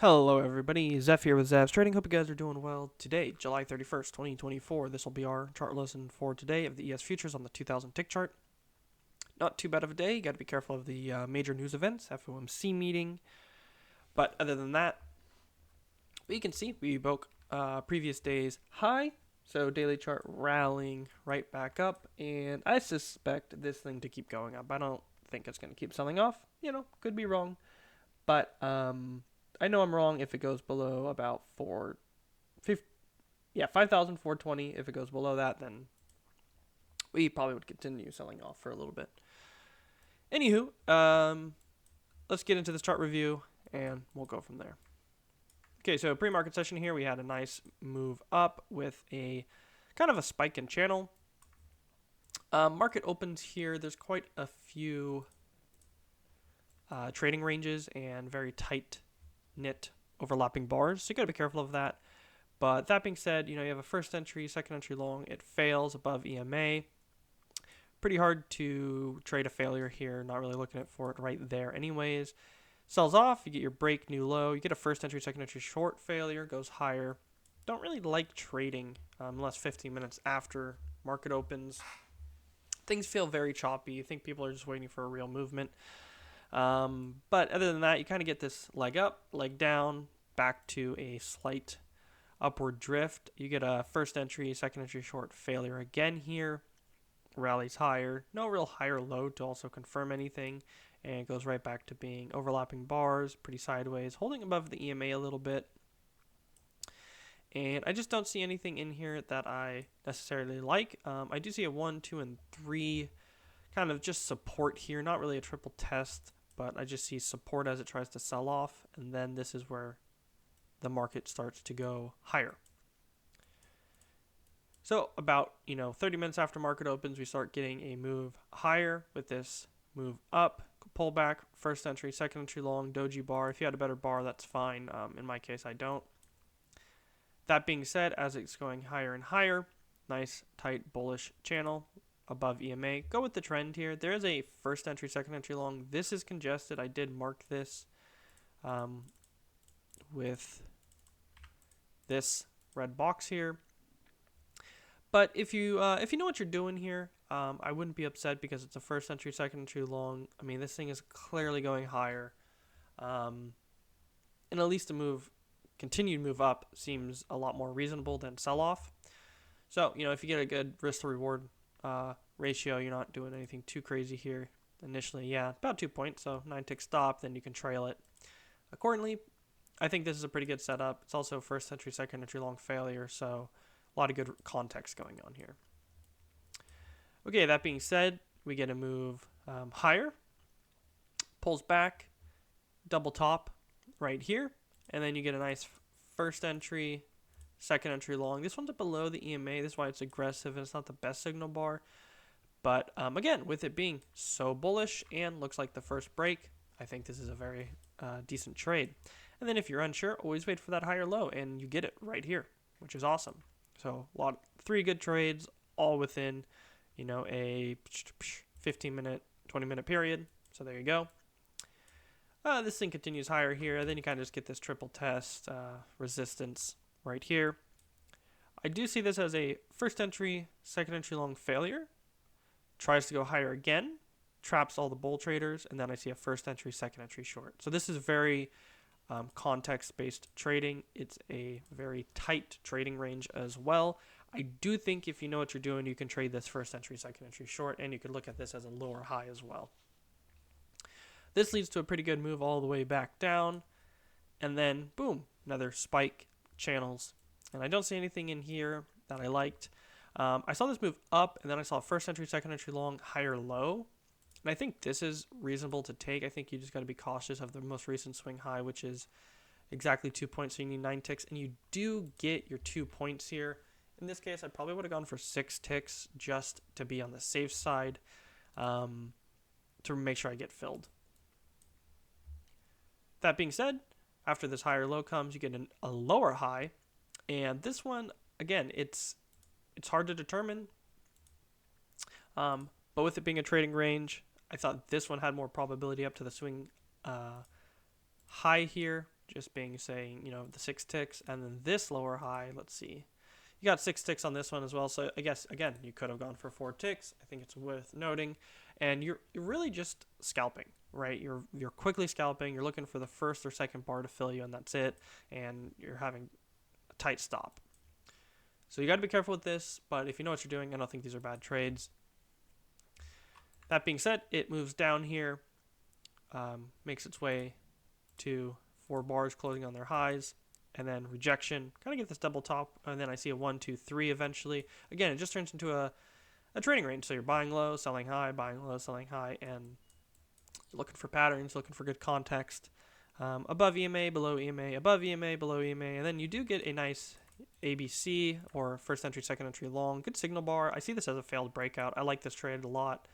Hello everybody, Zeff here with ZeffsTrading. Hope you guys are doing well. Today, July 31st, 2024, this will be our chart lesson for today of the ES futures on the 2000 Tick Chart. Not too bad of a day, you got to be careful of the major news events, Fomc meeting, but other than that, you can see we broke previous day's high, so daily chart rallying right back up, and I suspect this thing to keep going up. I don't think it's going to keep selling off, could be wrong, but I know I'm wrong if it goes below about 5,420. If it goes below that, then we probably would continue selling off for a little bit. Anywho, let's get into this chart review and we'll go from there. Okay, so pre-market session here, we had a nice move up with a kind of a spike in channel. Market opens here. There's quite a few trading ranges and very tight knit overlapping bars, so you got to be careful of that. But that being said, you have a first entry, second entry long, it fails above EMA. Pretty hard to trade a failure here, not really looking for it right there anyways. Sells off, you get your break, new low, you get a first entry, second entry short failure, goes higher. Don't really like trading unless 15 minutes after market opens. Things feel very choppy. I think people are just waiting for a real movement. But other than that, you kind of get this leg up, leg down, back to a slight upward drift. You get a first entry, second entry short failure again here. Rallies higher. No real higher low to also confirm anything. And it goes right back to being overlapping bars, pretty sideways, holding above the EMA a little bit. And I just don't see anything in here that I necessarily like. I do see a 1, 2, and 3 kind of just support here. Not really a triple test, but I just see support as it tries to sell off, and then this is where the market starts to go higher. So about 30 minutes after market opens, we start getting a move higher with this move up, pullback, first entry, second entry long, doji bar. If you had a better bar, that's fine. In my case, I don't. That being said, as it's going higher and higher, nice tight bullish channel above EMA. Go with the trend here. There is a first entry, second entry long. This is congested. I did mark this with this red box here. But if you know what you're doing here, I wouldn't be upset because it's a first entry, second entry long. I mean, this thing is clearly going higher, and at least a continued move up seems a lot more reasonable than sell off. So if you get a good risk to reward ratio, you're not doing anything too crazy here. Initially, yeah, about 2 points, so 9 tick stop, then you can trail it accordingly. I think this is a pretty good setup. It's also first entry, second entry long failure, so a lot of good context going on here. Okay, that being said, we get a move higher, pulls back, double top right here, and then you get a nice first entry, second entry long. This one's below the EMA. This is why it's aggressive and it's not the best signal bar. But again, with it being so bullish and looks like the first break, I think this is a very decent trade. And then if you're unsure, always wait for that higher low, and you get it right here, which is awesome. So 3 good trades, all within a 15-minute, 20-minute period. So there you go. This thing continues higher here. Then you kind of just get this triple test resistance right here. I do see this as a first entry, second entry long failure. Tries to go higher again, traps all the bull traders, and then I see a first entry, second entry short. So this is very context-based trading. It's a very tight trading range as well. I do think if you know what you're doing, you can trade this first entry, second entry short, and you could look at this as a lower high as well. This leads to a pretty good move all the way back down, and then boom, another spike, channels. And I don't see anything in here that I liked. I saw this move up, and then I saw first entry, second entry long, higher low. And I think this is reasonable to take. I think you just got to be cautious of the most recent swing high, which is exactly 2 points, so you need 9 ticks. And you do get your 2 points here. In this case, I probably would have gone for 6 ticks just to be on the safe side to make sure I get filled. That being said, after this higher low comes, you get a lower high. And this one, again, it's hard to determine. But with it being a trading range, I thought this one had more probability up to the swing high here. just being saying, the 6 ticks, and then this lower high, let's see. You got 6 ticks on this one as well, so I guess, again, you could have gone for 4 ticks. I think it's worth noting. And you're really just scalping, right? You're quickly scalping. You're looking for the first or second bar to fill you, and that's it. And you're having a tight stop. So you got to be careful with this, but if you know what you're doing, I don't think these are bad trades. That being said, it moves down here, makes its way to 4 bars closing on their highs, and then rejection. Kind of get this double top, and then I see a 1, 2, 3 eventually. Again, it just turns into a trading range. So you're buying low, selling high, buying low, selling high, and looking for patterns, looking for good context. Above EMA, below EMA, above EMA, below EMA, and then you do get a nice ABC or first entry, second entry long. Good signal bar. I see this as a failed breakout. I like this trade a lot.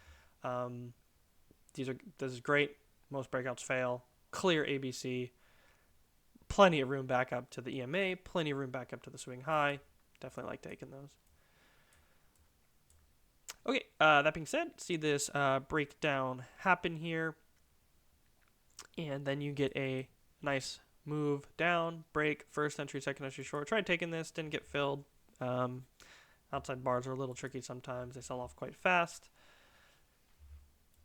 This is great. Most breakouts fail. Clear ABC. Plenty of room back up to the EMA. Plenty of room back up to the swing high. Definitely like taking those. Okay, that being said, see this breakdown happen here. And then you get a nice move down, break, first entry, second entry short. Tried taking this, didn't get filled. Outside bars are a little tricky sometimes. They sell off quite fast.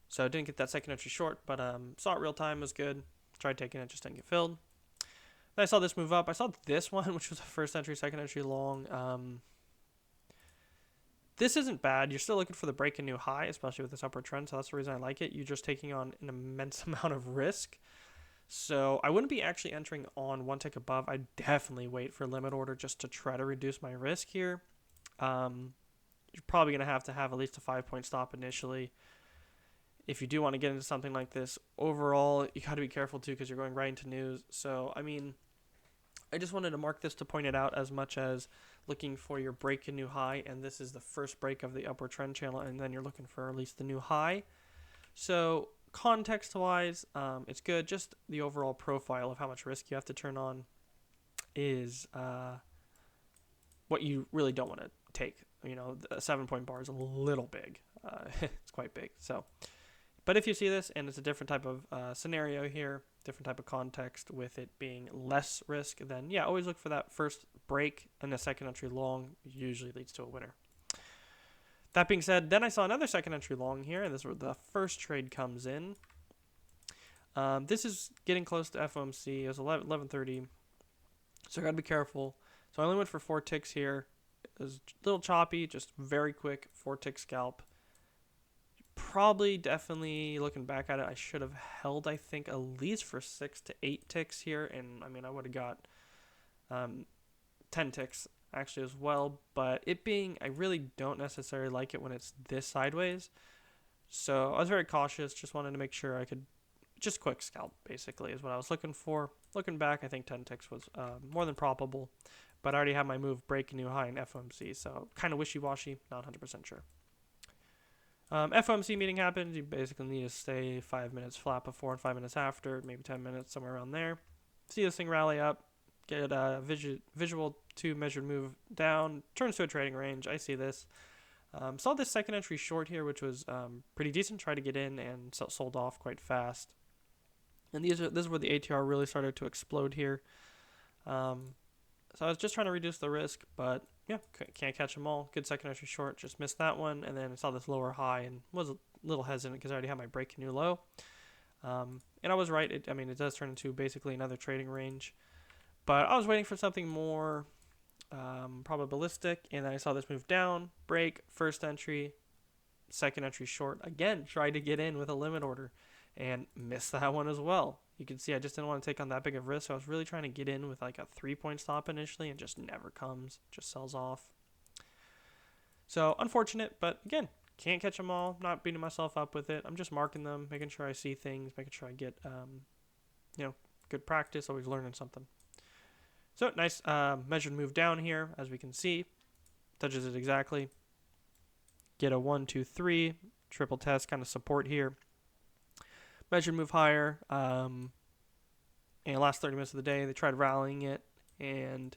So didn't get that second entry short, but saw it real time, was good. Tried taking it, just didn't get filled. Then I saw this move up. I saw this one, which was a first entry, second entry long. This isn't bad. You're still looking for the break and new high, especially with this upward trend. So that's the reason I like it. You're just taking on an immense amount of risk. So I wouldn't be actually entering on 1 tick above. I'd definitely wait for limit order just to try to reduce my risk here. You're probably going to have at least a 5-point stop initially. If you do want to get into something like this, overall, you got to be careful too because you're going right into news. So, I mean, I just wanted to mark this to point it out as much as looking for your break and new high. And this is the first break of the upward trend channel. And then you're looking for at least the new high. So context-wise, it's good. Just the overall profile of how much risk you have to turn on is what you really don't want to take. The 7-point bar is a little big. It's quite big. So, but if you see this and it's a different type of scenario here, different type of context with it being less risk, then yeah, always look for that first break and the second entry long usually leads to a winner. That being said, then I saw another second entry long here, and this is where the first trade comes in. This is getting close to Fomc. It was 11:30, so I got to be careful. So I only went for 4 ticks here. It was a little choppy, just very quick 4-tick scalp. Probably, definitely, looking back at it, I should have held, I think, at least for 6 to 8 ticks here, and I mean, I would have got 10 ticks actually as well, but it being, I really don't necessarily like it when it's this sideways, so I was very cautious, just wanted to make sure I could, just quick scalp basically is what I was looking for. Looking back, I think 10 ticks was more than probable, but I already had my move break a new high in FOMC, so kind of wishy-washy, not 100% sure. FOMC meeting happens, you basically need to stay 5 minutes flat before and 5 minutes after, maybe 10 minutes, somewhere around there. See this thing rally up, get a visual 2 measured move down, turns to a trading range. I see this. Saw this second entry short here, which was pretty decent. Tried to get in and sold off quite fast. And this is where the ATR really started to explode here. So I was just trying to reduce the risk, but yeah, can't catch them all. Good second entry short, just missed that one. And then I saw this lower high and was a little hesitant because I already had my break new low. And I was right. It does turn into basically another trading range. But I was waiting for something more probabilistic, and then I saw this move down, break, first entry, second entry short. Again, tried to get in with a limit order and missed that one as well. You can see I just didn't want to take on that big of risk, so I was really trying to get in with like a 3-point stop initially and just never comes, just sells off. So unfortunate, but again, can't catch them all, not beating myself up with it. I'm just marking them, making sure I see things, making sure I get good practice, always learning something. So nice measured move down here, as we can see. Touches it exactly. Get a 1, 2, 3, triple test kind of support here. Measured move higher. And last 30 minutes of the day, they tried rallying it, and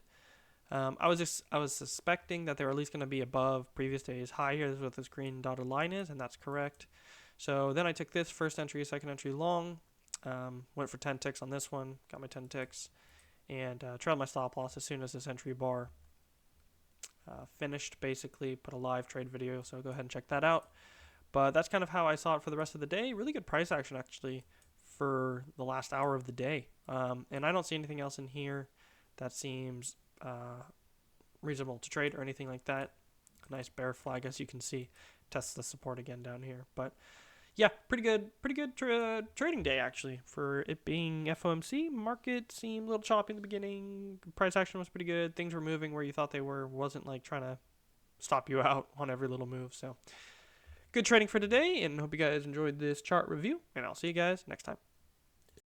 I was suspecting that they were at least going to be above previous day's high here. This is what this green dotted line is, and that's correct. So then I took this first entry, second entry long. Went for 10 ticks on this one, got my 10 ticks, and trailed my stop loss as soon as this entry bar finished. Basically, put a live trade video, so go ahead and check that out. But that's kind of how I saw it for the rest of the day. Really good price action, actually, for the last hour of the day. And I don't see anything else in here that seems reasonable to trade or anything like that. A nice bear flag, as you can see, tests the support again down here. But yeah, pretty good trading day, actually, for it being FOMC. Market seemed a little choppy in the beginning. Price action was pretty good. Things were moving where you thought they were. Wasn't like trying to stop you out on every little move. So good trading for today, and hope you guys enjoyed this chart review, and I'll see you guys next time.